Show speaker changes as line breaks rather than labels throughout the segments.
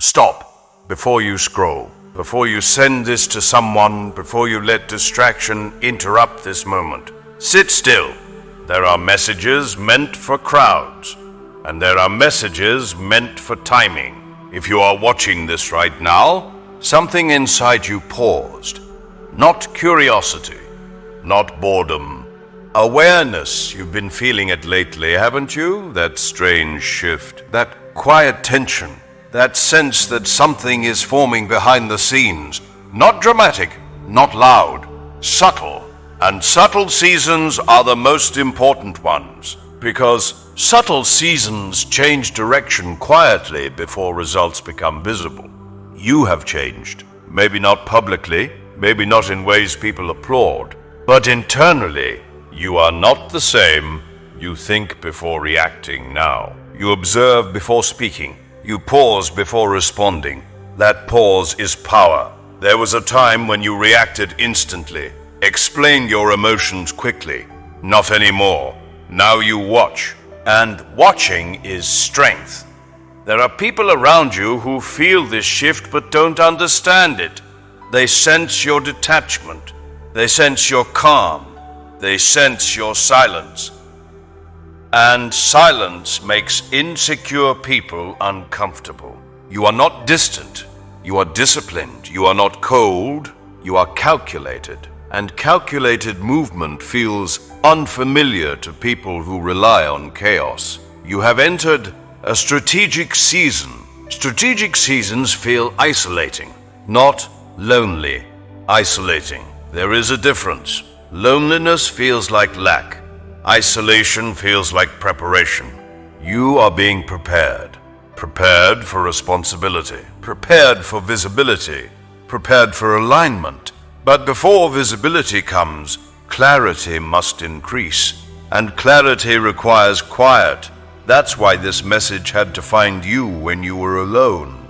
Stop before you scroll, before you send this to someone, before you let distraction interrupt this moment. Sit still. There are messages meant for crowds, and there are messages meant for timing. If you are watching this right now, something inside you paused. Not curiosity, not boredom. Awareness. You've been feeling it lately, haven't you? That strange shift, that quiet tension, that sense that something is forming behind the scenes. Not dramatic, not loud, subtle. And subtle seasons are the most important ones, because subtle seasons change direction quietly before results become visible. You have changed. Maybe not publicly, maybe not in ways people applaud, but internally, you are not the same. You think before reacting now. You observe before speaking. You pause before responding. That pause is power. There was a time when you reacted instantly, explained your emotions quickly. Not anymore. Now you watch. And watching is strength. There are people around you who feel this shift but don't understand it. They sense your detachment. They sense your calm. They sense your silence. And silence makes insecure people uncomfortable. You are not distant. You are disciplined. You are not cold. You are calculated. And calculated movement feels unfamiliar to people who rely on chaos. You have entered a strategic season. Strategic seasons feel isolating, not lonely. Isolating. There is a difference. Loneliness feels like lack. Isolation feels like preparation. You are being prepared. Prepared for responsibility. Prepared for visibility. Prepared for alignment. But before visibility comes, clarity must increase. And clarity requires quiet. That's why this message had to find you when you were alone.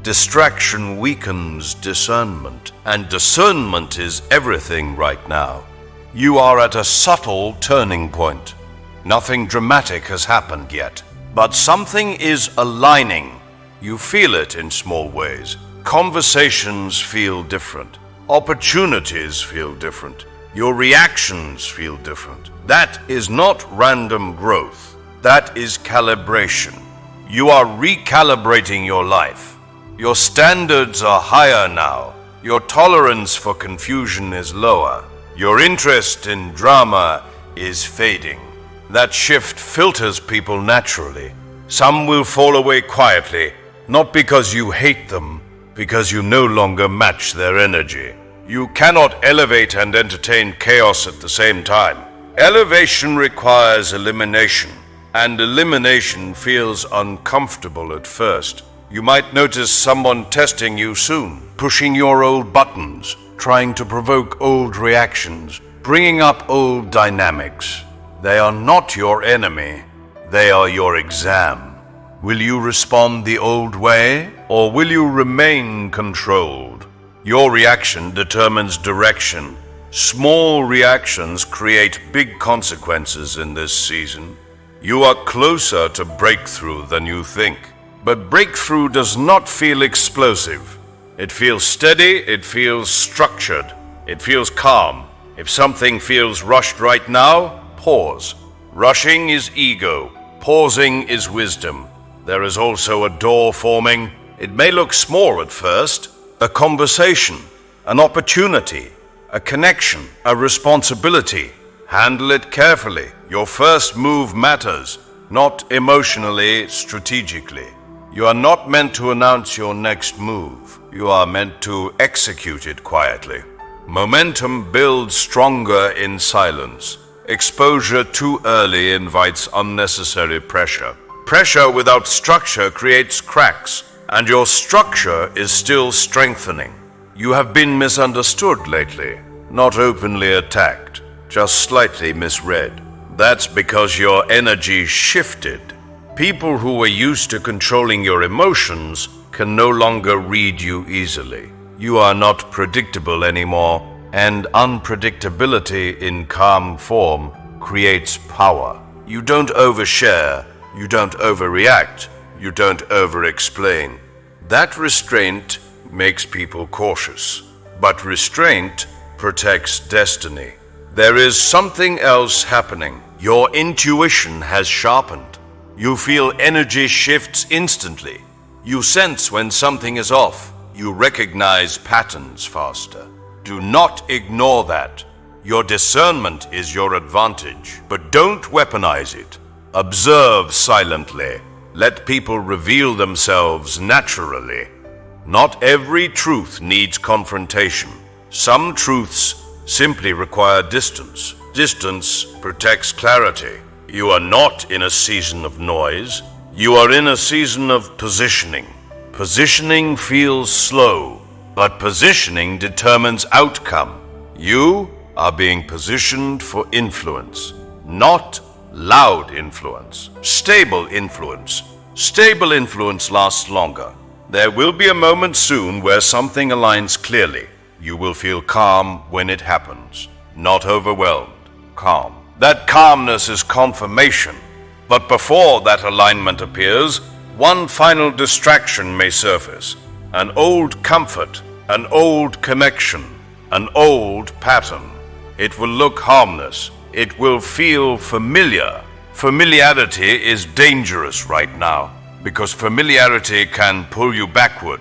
Distraction weakens discernment. And discernment is everything right now. You are at a subtle turning point. Nothing dramatic has happened yet, but something is aligning. You feel it in small ways. Conversations feel different. Opportunities feel different. Your reactions feel different. That is not random growth. That is calibration. You are recalibrating your life. Your standards are higher now. Your tolerance for confusion is lower. Your interest in drama is fading. That shift filters people naturally. Some will fall away quietly, not because you hate them, because you no longer match their energy. You cannot elevate and entertain chaos at the same time. Elevation requires elimination, and elimination feels uncomfortable at first. You might notice someone testing you soon, pushing your old buttons, trying to provoke old reactions, bringing up old dynamics. They are not your enemy. They are your exam. Will you respond the old way, or will you remain controlled? Your reaction determines direction. Small reactions create big consequences in this season. You are closer to breakthrough than you think. But breakthrough does not feel explosive. It feels steady, it feels structured, it feels calm. If something feels rushed right now, pause. Rushing is ego, pausing is wisdom. There is also a door forming. It may look small at first. A conversation, an opportunity, a connection, a responsibility. Handle it carefully. Your first move matters, not emotionally, strategically. You are not meant to announce your next move. You are meant to execute it quietly. Momentum builds stronger in silence. Exposure too early invites unnecessary pressure. Pressure without structure creates cracks, and your structure is still strengthening. You have been misunderstood lately, not openly attacked, just slightly misread. That's because your energy shifted. People who were used to controlling your emotions can no longer read you easily. You are not predictable anymore, and unpredictability in calm form creates power. You don't overshare, you don't overreact, you don't over-explain. That restraint makes people cautious, but restraint protects destiny. There is something else happening. Your intuition has sharpened. You feel energy shifts instantly. You sense when something is off. You recognize patterns faster. Do not ignore that. Your discernment is your advantage, but don't weaponize it. Observe silently. Let people reveal themselves naturally. Not every truth needs confrontation. Some truths simply require distance. Distance protects clarity. You are not in a season of noise. You are in a season of positioning. Positioning feels slow, but positioning determines outcome. You are being positioned for influence, not loud influence, stable influence. Stable influence lasts longer. There will be a moment soon where something aligns clearly. You will feel calm when it happens, not overwhelmed, calm. That calmness is confirmation. But before that alignment appears, one final distraction may surface. An old comfort, an old connection, an old pattern. It will look harmless. It will feel familiar. Familiarity is dangerous right now because familiarity can pull you backward.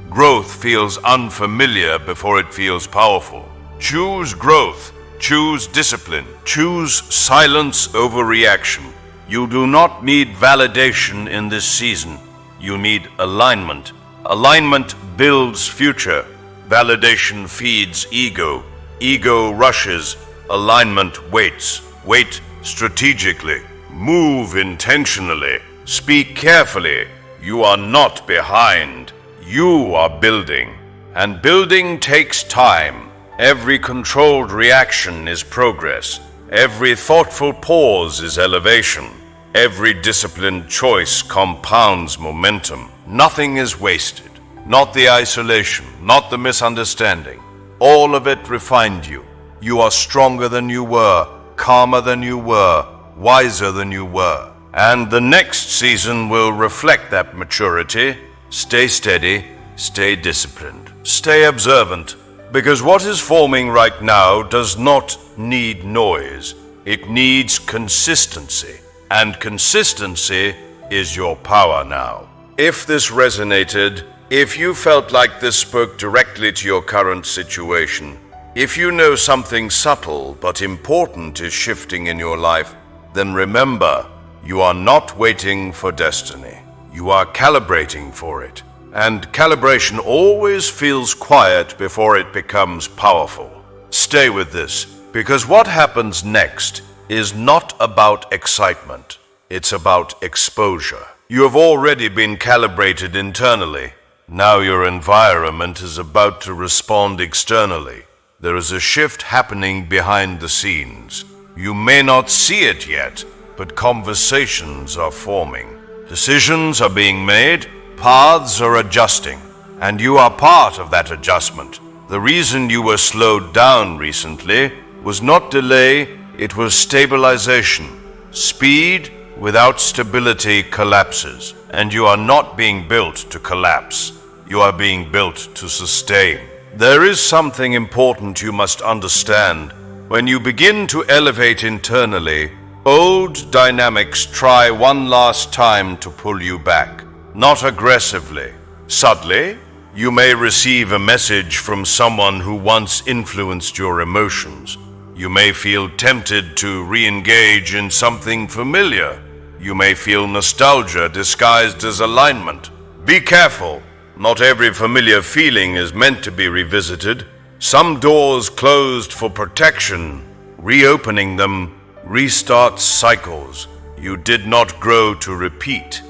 Growth feels unfamiliar before it feels powerful. Choose growth. Choose discipline. Choose silence over reaction. You do not need validation in this season. You need alignment. Alignment builds future. Validation feeds ego. Ego rushes. Alignment waits. Wait strategically. Move intentionally. Speak carefully. You are not behind. You are building. And building takes time. Every controlled reaction is progress. Every thoughtful pause is elevation. Every disciplined choice compounds momentum. Nothing is wasted. Not the isolation, not the misunderstanding. All of it refined you. You are stronger than you were, calmer than you were, wiser than you were. And the next season will reflect that maturity. Stay steady, stay disciplined, stay observant. Because what is forming right now does not need noise. It needs consistency. And consistency is your power now. If this resonated, if you felt like this spoke directly to your current situation, if you know something subtle but important is shifting in your life, then remember, you are not waiting for destiny. You are calibrating for it. And calibration always feels quiet before it becomes powerful. Stay with this, because what happens next is not about excitement. It's about exposure. You have already been calibrated internally. Now your environment is about to respond externally. There is a shift happening behind the scenes. You may not see it yet, but conversations are forming. Decisions are being made. Paths are adjusting, and you are part of that adjustment. The reason you were slowed down recently was not delay, it was stabilization. Speed without stability collapses, and you are not being built to collapse. You are being built to sustain. There is something important you must understand. When you begin to elevate internally, old dynamics try one last time to pull you back. Not aggressively. Subtly, you may receive a message from someone who once influenced your emotions. You may feel tempted to re-engage in something familiar. You may feel nostalgia disguised as alignment. Be careful. Not every familiar feeling is meant to be revisited. Some doors closed for protection. Reopening them restarts cycles. You did not grow to repeat.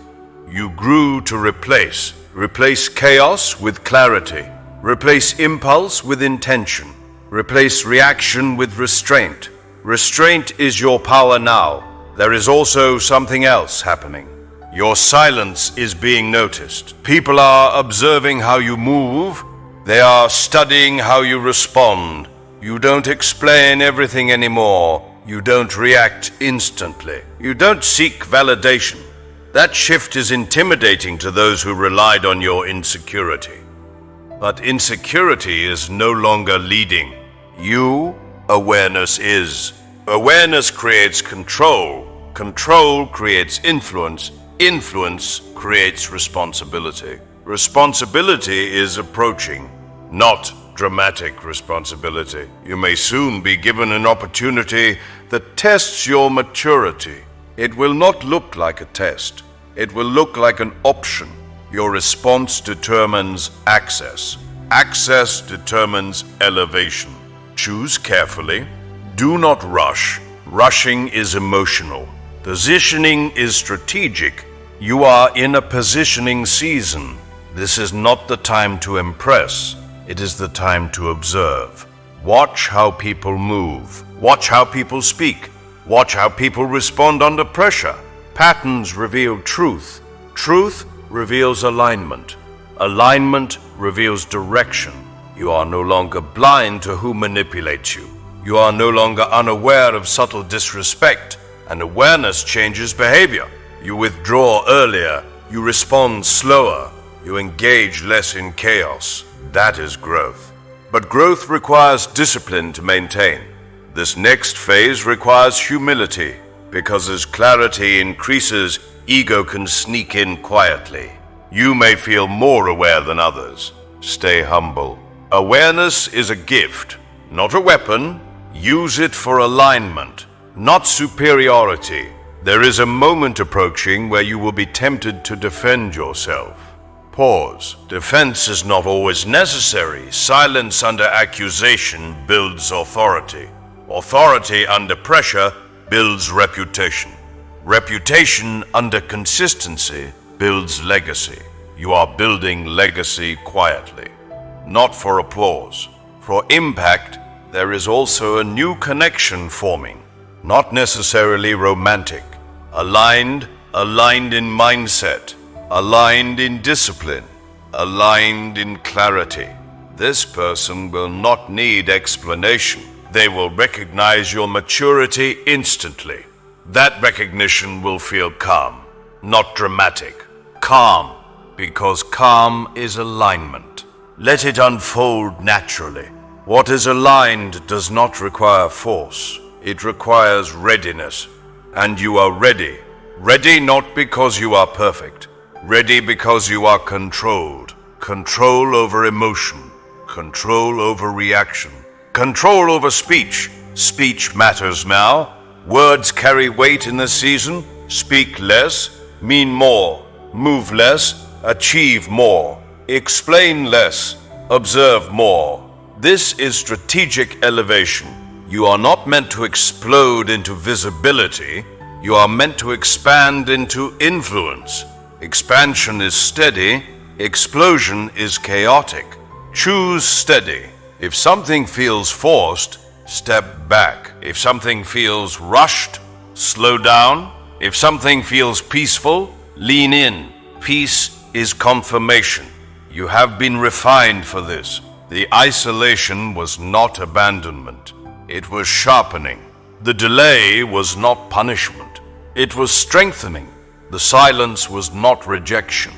You grew to replace. Replace chaos with clarity. Replace impulse with intention. Replace reaction with restraint. Restraint is your power now. There is also something else happening. Your silence is being noticed. People are observing how you move. They are studying how you respond. You don't explain everything anymore. You don't react instantly. You don't seek validation. That shift is intimidating to those who relied on your insecurity. But insecurity is no longer leading. You, awareness is. Awareness creates control. Control creates influence. Influence creates responsibility. Responsibility is approaching, not dramatic responsibility. You may soon be given an opportunity that tests your maturity. It will not look like a test. It will look like an option. Your response determines access. Access determines elevation. Choose carefully. Do not rush. Rushing is emotional. Positioning is strategic. You are in a positioning season. This is not the time to impress. It is the time to observe. Watch how people move. Watch how people speak. Watch how people respond under pressure. Patterns reveal truth. Truth reveals alignment. Alignment reveals direction. You are no longer blind to who manipulates you. You are no longer unaware of subtle disrespect, and awareness changes behavior. You withdraw earlier. You respond slower. You engage less in chaos. That is growth. But growth requires discipline to maintain. This next phase requires humility, because as clarity increases, ego can sneak in quietly. You may feel more aware than others. Stay humble. Awareness is a gift, not a weapon. Use it for alignment, not superiority. There is a moment approaching where you will be tempted to defend yourself. Pause. Defense is not always necessary. Silence under accusation builds authority. Authority under pressure builds reputation. Reputation under consistency builds legacy. You are building legacy quietly, not for applause. For impact, there is also a new connection forming, not necessarily romantic. Aligned in mindset, aligned in discipline, aligned in clarity. This person will not need explanation. They will recognize your maturity instantly. That recognition will feel calm, not dramatic. Calm, because calm is alignment. Let it unfold naturally. What is aligned does not require force. It requires readiness. And you are ready. Ready not because you are perfect. Ready because you are controlled. Control over emotion. Control over reaction. Control over speech. Speech matters now. Words carry weight in this season. Speak less, mean more. Move less, achieve more. Explain less, observe more. This is strategic elevation. You are not meant to explode into visibility. You are meant to expand into influence. Expansion is steady. Explosion is chaotic. Choose steady. If something feels forced, step back. If something feels rushed, slow down. If something feels peaceful, lean in. Peace is confirmation. You have been refined for this. The isolation was not abandonment. It was sharpening. The delay was not punishment. It was strengthening. The silence was not rejection.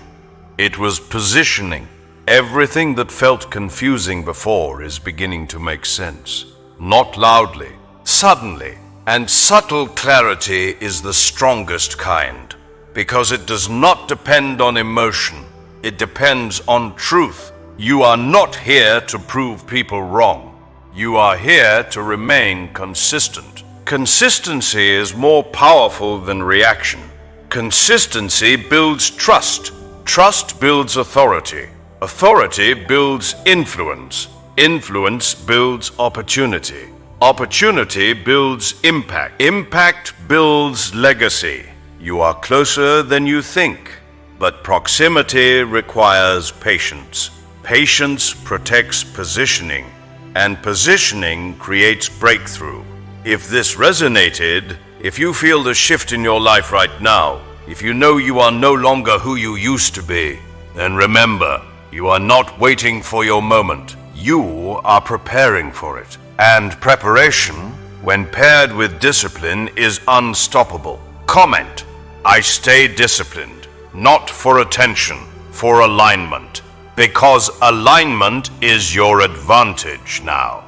It was positioning. Everything that felt confusing before is beginning to make sense. Not loudly, suddenly. And subtle clarity is the strongest kind, because it does not depend on emotion. It depends on truth. You are not here to prove people wrong. You are here to remain consistent. Consistency is more powerful than reaction. Consistency builds trust. Trust builds authority. Authority builds influence. Influence builds opportunity. Opportunity builds impact. Impact builds legacy. You are closer than you think, but proximity requires patience. Patience protects positioning, and positioning creates breakthrough. If this resonated, if you feel the shift in your life right now, if you know you are no longer who you used to be, then remember, you are not waiting for your moment. You are preparing for it. And preparation, when paired with discipline, is unstoppable. Comment. I stay disciplined, not for attention, for alignment, because alignment is your advantage now.